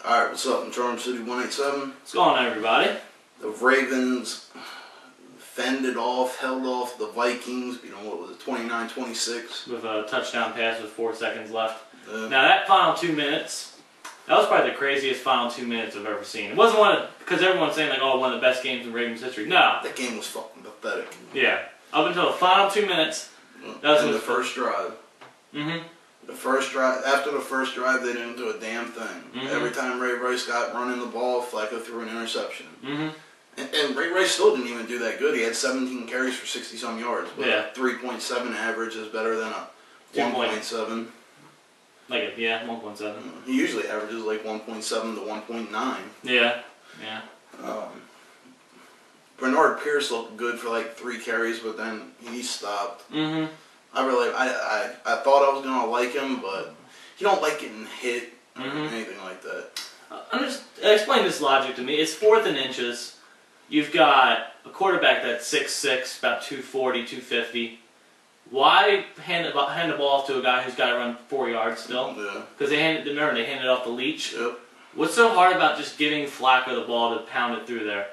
Alright, what's up? I'm Charm City 187. What's going on, everybody? The Ravens fended off, held off the Vikings, beat them, what was it, 29-26? With a touchdown pass with 4 seconds left. Now, that final 2 minutes, that was probably the craziest final 2 minutes I've ever seen. It wasn't one of, because everyone's saying, like, oh, one of the best games in Ravens history. No. That game was fucking pathetic. Yeah. Up until the final 2 minutes. That was the first drive. Mm-hmm. The first drive, after the first drive, they didn't do a damn thing. Mm-hmm. Every time Ray Rice got running the ball, Flacco threw an interception. Mm-hmm. And Ray Rice still didn't even do that good. He had 17 carries for 60-some yards. But yeah. 3.7 average is better than a 1.7. Like, yeah, 1.7. He usually averages like 1.7 to 1.9. Yeah, yeah. Bernard Pierce looked good for like 3 carries, but then he stopped. Mm-hmm. I thought I was gonna like him, but he don't like getting hit or anything like that. Explain this logic to me. It's 4th and inches. You've got a quarterback that's 6'6", about 240, 250. Why hand the ball off to a guy who's got to run 4 yards still? Yeah. Because they handed it off the leech. Yep. What's so hard about just giving Flacco the ball to pound it through there?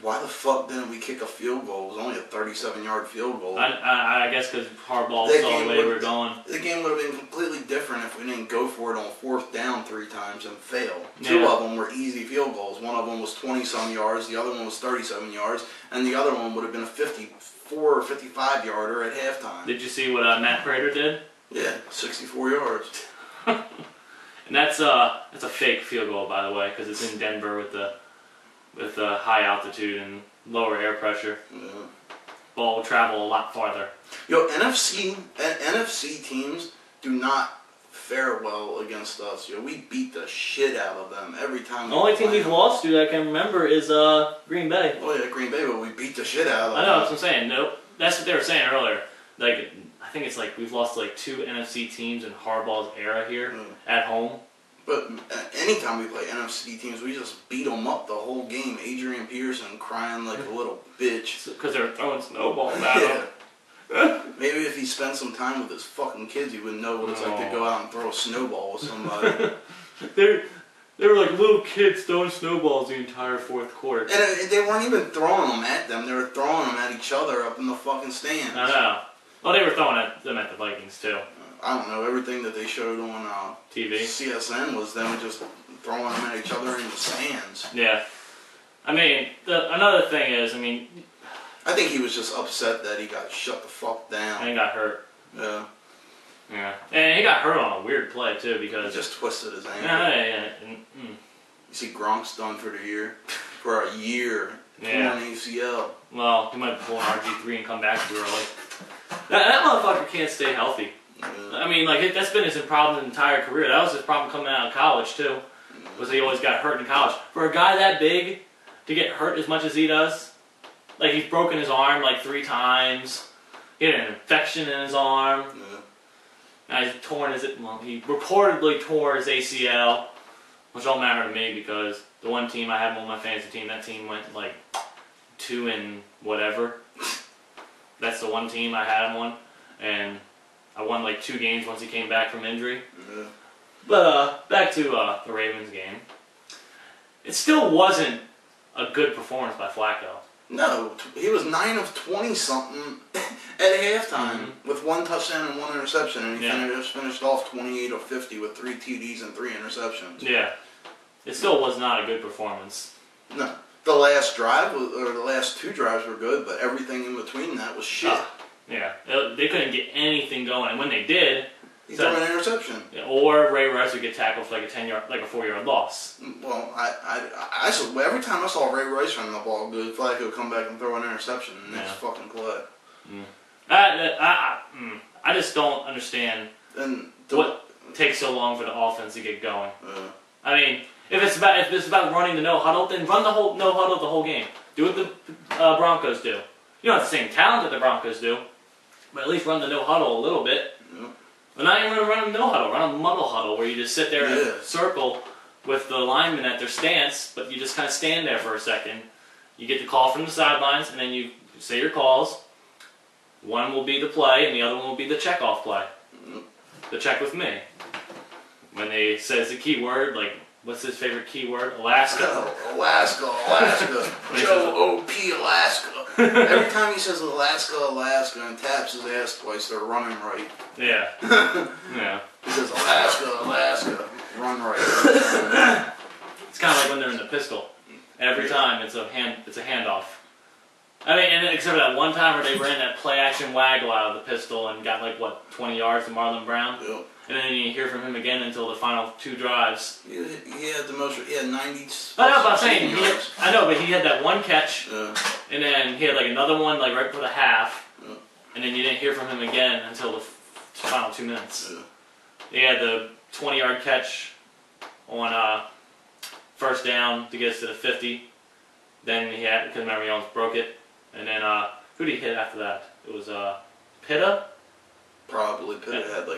Why the fuck didn't we kick a field goal? It was only a 37-yard field goal. I guess because Harbaugh saw the way we were going. The game would have been completely different if we didn't go for it on 4th down 3 times and fail. Yeah. 2 of them were easy field goals. One of them was 20-some yards. The other one was 37 yards. And the other one would have been a 54 or 55-yarder at halftime. Did you see what Matt Prater did? Yeah, 64 yards. And that's a fake field goal, by the way, because it's in Denver with high altitude and lower air pressure. Yeah. Ball will travel a lot farther. Yo, NFC teams do not fare well against us. Yo, we beat the shit out of them every time. The only team we've lost to that I can remember is Green Bay. Oh yeah, Green Bay, but we beat the shit out of them. I know, that's what I'm saying. Nope. That's what they were saying earlier. Like, I think it's like we've lost like 2 NFC teams in Harbaugh's era here at home. But anytime we play NFC teams, we just beat them up the whole game. Adrian Peterson crying like a little bitch. Because they were throwing snowballs at him. Maybe if he spent some time with his fucking kids, he would know what it's like to go out and throw a snowball with somebody. They were like little kids throwing snowballs the entire 4th quarter. And they weren't even throwing them at them. They were throwing them at each other up in the fucking stands. I know. Well, they were throwing them at the Vikings, too. I don't know. Everything that they showed on TV, CSN was them just throwing them at each other in the stands. Yeah. I mean, another thing is, I think he was just upset that he got shut the fuck down. And he got hurt. Yeah. Yeah. And he got hurt on a weird play, too, because... He just twisted his ankle. Yeah. You see Gronk's done for the year. For a year. Yeah. Torn ACL. Well, he might pull an RG3 and come back too early. That motherfucker can't stay healthy. Yeah. That's been his problem his entire career. That was his problem coming out of college, too. Was he always got hurt in college. For a guy that big to get hurt as much as he does, like he's broken his arm like 3 times. He had an infection in his arm. Yeah. Now he's torn he reportedly tore his ACL, which don't matter to me because the one team I have on my fantasy team, that team went like 2 and whatever. That's the one team I had him on, and I won like 2 games once he came back from injury. Yeah. But back to the Ravens game. It still wasn't a good performance by Flacco. No, he was 9 of 20-something at halftime with 1 touchdown and 1 interception, and he finished off 28 of 50 with 3 TDs and 3 interceptions. Yeah. It still was not a good performance. No. The last drive, or the last 2 drives were good, but everything in between that was shit. Yeah. They couldn't get anything going, and when they did... He threw an interception. Or Ray Rice would get tackled for like a 4-yard loss. Well, every time I saw Ray Rice running the ball good, Flacco would come back and throw an interception in the next fucking play. I just don't understand what takes so long for the offense to get going. If it's about running the no huddle, then run the whole no huddle the whole game. Do what the Broncos do. You don't have the same talent that the Broncos do, but at least run the no huddle a little bit. Yeah. But not even run a no huddle, run a muddle huddle where you just sit there in a circle with the linemen at their stance, but you just kind of stand there for a second. You get the call from the sidelines, and then you say your calls. One will be the play, and the other one will be the check-off play. The check with me. When they says the key word, like what's his favorite keyword? Alaska. Alaska. Joe O.P. Alaska. Every time he says Alaska, and taps his ass twice, they're running right. Yeah. Yeah. He says Alaska, run right. It's kind of like when they're in the pistol. Every time it's a handoff. I mean, and except for that one time where they ran that play action waggle out of the pistol and got 20 yards to Marlon Brown. Yep. And then you didn't hear from him again until the final 2 drives. He had 90. I know, but I'm saying I know, but he had that one catch, Yeah. and then he had another one right before the half, Yeah. and then you didn't hear from him again until the final 2 minutes. Yeah. He had the 20-yard catch on first down to get us to the 50. Then he had, because remember he almost broke it. And then, who did he hit after that? It was, Pitta? Probably. Pitta had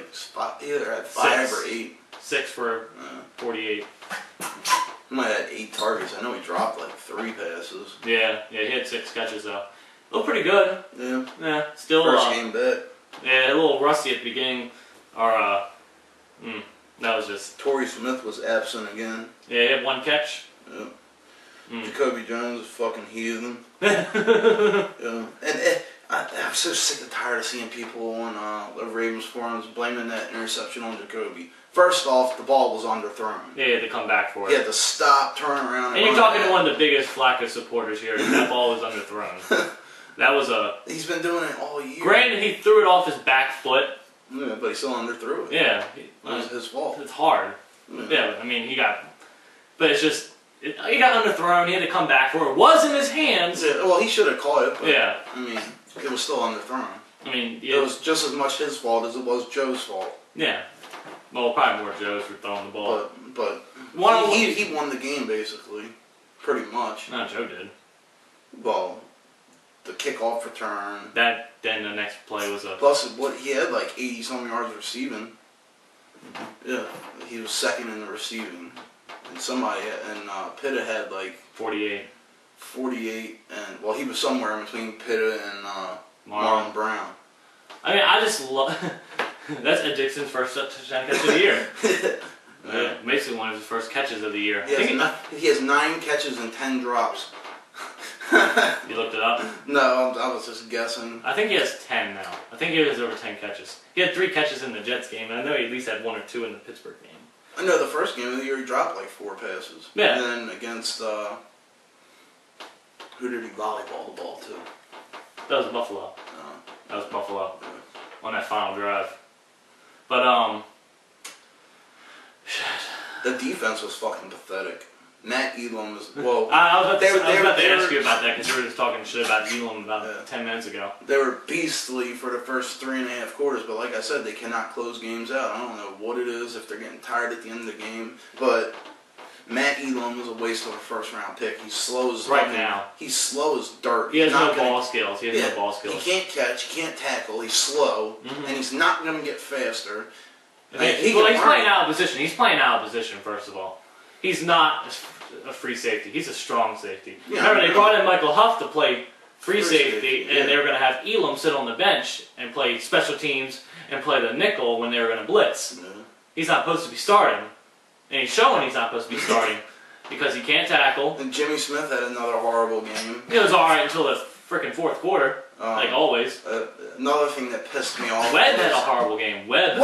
either had 5 or 8. 6 for 48. He might have had 8 targets. I know he dropped 3 passes. Yeah, he had 6 catches though. Looked pretty good. Yeah. Yeah, still. First game back. Yeah, a little rusty at the beginning. That was just. Torrey Smith was absent again. Yeah, he had 1 catch. Yeah. Jacoby Jones is fucking heathen. Yeah. And I'm so sick and tired of seeing people on the Ravens forums blaming that interception on Jacoby. First off, the ball was underthrown. Yeah, he had to come back for it. He had to stop, turn around, and you're talking to one of the biggest Flacco supporters here. That ball was underthrown. That was a. He's been doing it all year. Granted, he threw it off his back foot. Yeah, but he still underthrew it. Yeah. It was his fault. It's hard. Yeah, I mean, he got. But it's just. He got underthrown. He had to come back for it. It was in his hands. Yeah, well, he should have caught it. But, yeah. I mean, it was still underthrown. I mean, yeah. It was just as much his fault as it was Joe's fault. Yeah. Well, probably more Joe's for throwing the ball. But he won the game, basically. Pretty much. No, Joe did. Well, the kickoff return. Then the next play was a... Plus, he had 80-some yards receiving. Yeah, he was second in the receiving. And Pitta had 48. 48, and, well, he was somewhere in between Pitta and Marlon Brown. I mean, I just love... That's Ed Dixon's first touchdown catch of the year. Yeah, basically one of his first catches of the year. He has 9 catches and 10 drops. You looked it up? No, I was just guessing. I think he has 10 now. I think he has over 10 catches. He had 3 catches in the Jets game, and I know he at least had 1 or 2 in the Pittsburgh game. I know the first game of the year he dropped 4 passes. Yeah. And then against, who did he volleyball the ball to? That was Buffalo. That was Buffalo. On that final drive. But, the defense was fucking pathetic. Matt Elam was, well... I was about to ask you about that, because you were just talking shit about Elam about 10 minutes ago. They were beastly for the first 3.5 quarters, but like I said, they cannot close games out. I don't know what it is, if they're getting tired at the end of the game, but Matt Elam was a waste of a first-round pick. He's slow as... now. He's slow as dirt. He has no ball skills. He can't catch, he can't tackle, he's slow, and he's not going to get faster. He's playing out of position. He's playing out of position, first of all. He's not a free safety. He's a strong safety. Yeah, remember, they brought in Michael Huff to play free safety, and they were going to have Elam sit on the bench and play special teams and play the nickel when they were going to blitz. Yeah. He's not supposed to be starting. And he's showing he's not supposed to be starting because he can't tackle. And Jimmy Smith had another horrible game. It was alright until the freaking fourth quarter, like always. Another thing that pissed me off. Webb had a horrible game. Webb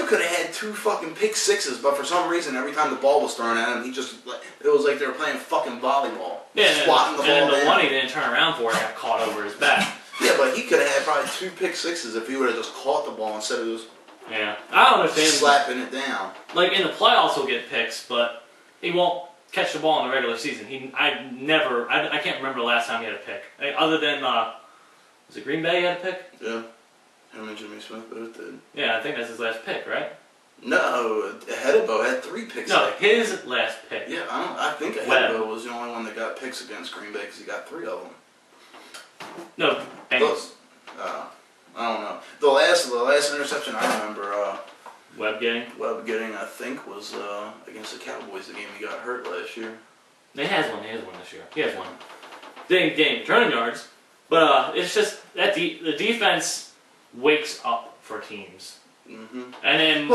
could have had 2 fucking pick sixes, but for some reason, every time the ball was thrown at him, it was like they were playing fucking volleyball. Yeah, swatting the ball and the down. one he didn't turn around for got caught over his back. Yeah, but he could have had probably 2 pick sixes if he would have just caught the ball instead of just I don't understand. Slapping it down. Like in the playoffs, he'll get picks, but he won't catch the ball in the regular season. I can't remember the last time he had a pick. Other than, was it Green Bay he had a pick? Yeah. Him and Jimmy Smith both did. Yeah, I think that's his last pick, right? No, Hedebo had 3 picks. No, his last pick. Yeah, I think Hedebo was the only one that got picks against Green Bay because he got 3 of them. No, Bengals. I don't know. The last interception I remember Webb getting, I think, was against the Cowboys, the game he got hurt last year. He has one this year. He has one. Didn't gain return yards, but it's just that the defense wakes up for teams. Mm-hmm. And then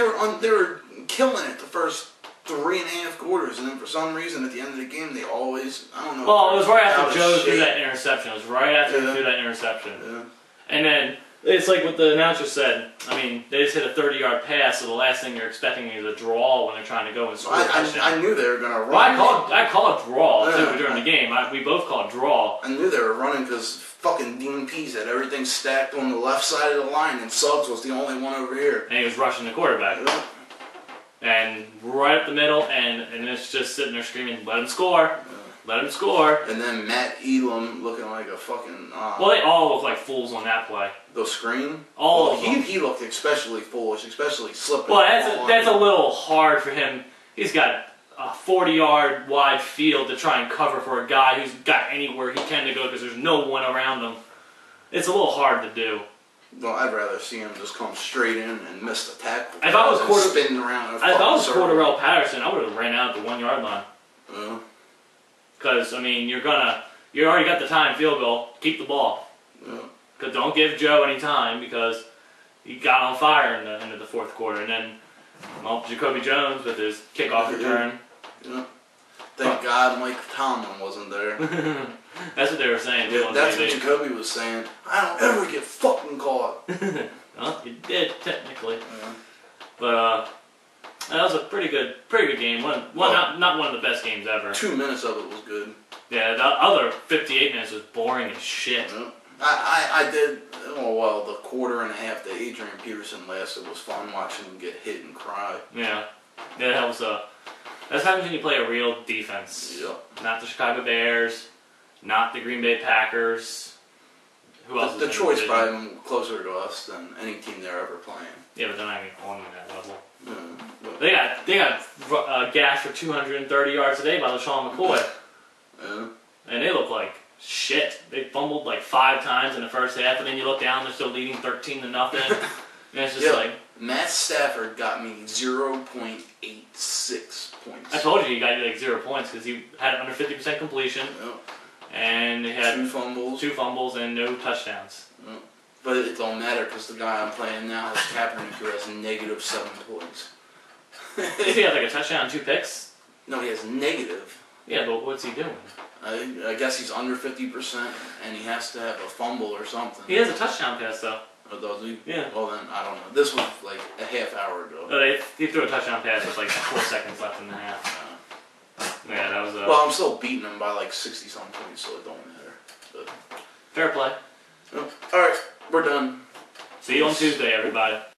they were killing it the first 3.5 quarters, and then for some reason at the end of the game they always, I don't know. Well, it was right after Joe threw that interception. It was right after he threw that interception. Yeah. And then it's like what the announcer said. I mean, they just hit a 30-yard pass, so the last thing you're expecting is a draw when they're trying to go and score a touchdown. I knew they were going to run. Well, I called draw too during the game. We both called draw. I knew they were running because fucking Dean Pease had everything stacked on the left side of the line, and Suggs was the only one over here. And he was rushing the quarterback. Yeah. And right up the middle, and it's just sitting there screaming, let him score. Yeah. Let him score. And then Matt Elam looking like a fucking... well, they all look like fools on that play. The screen? All of them. He looked especially foolish, especially slipping. Well, that's a little hard for him. He's got a 40-yard wide field to try and cover for a guy who's got anywhere he can to go because there's no one around him. It's a little hard to do. Well, I'd rather see him just come straight in and miss the tackle. If I was spinning around. If I was Cordarrelle Patterson, I would have ran out at the 1-yard line. Yeah. Because I mean, you already got the time field goal. Keep the ball. Yeah. Because don't give Joe any time because he got on fire in the end of the fourth quarter, and then Jacoby Jones with his kickoff return. Yeah. Thank God Mike Tomlin wasn't there. That's what they were saying. Yeah, that's what Jacoby was saying. I don't ever get fucking caught. Well, you did technically. Yeah. But that was a pretty good game. Not one of the best games ever. 2 minutes of it was good. Yeah, the other 58 minutes was boring as shit. Yeah. I did. Oh well, the quarter and a half that Adrian Peterson lasted was fun watching him get hit and cry. Yeah, that was that's happens when you play a real defense. Yeah. Not the Chicago Bears, not the Green Bay Packers. Who else? Detroit's probably closer to us than any team they're ever playing. Yeah, but they're not even on that level. Yeah, They got gashed for 230 yards a day by LaShawn McCoy. Yeah. And they look like shit. They fumbled like 5 times in the first half, and then you look down, they're still leading 13-0. And it's just like... Matt Stafford got me 0.86 points. I told you he got you like 0 points because he had under 50% completion. Yep. And he had 2 fumbles. And no touchdowns. Yep. But it don't matter because the guy I'm playing now is Kaepernick, who has -7 points. If he had like a touchdown and 2 picks? No, he has negative. Yeah, but what's he doing? I guess he's under 50% and he has to have a fumble or something. He has a touchdown pass though. Oh, does he? Yeah. Well then, I don't know. This was like a half hour ago. No, he threw a touchdown pass with like 4 seconds left in the half. Yeah, that was well, I'm still beating him by like 60-some points, so it don't matter. But... Fair play. Alright, we're done. See you on Tuesday, everybody.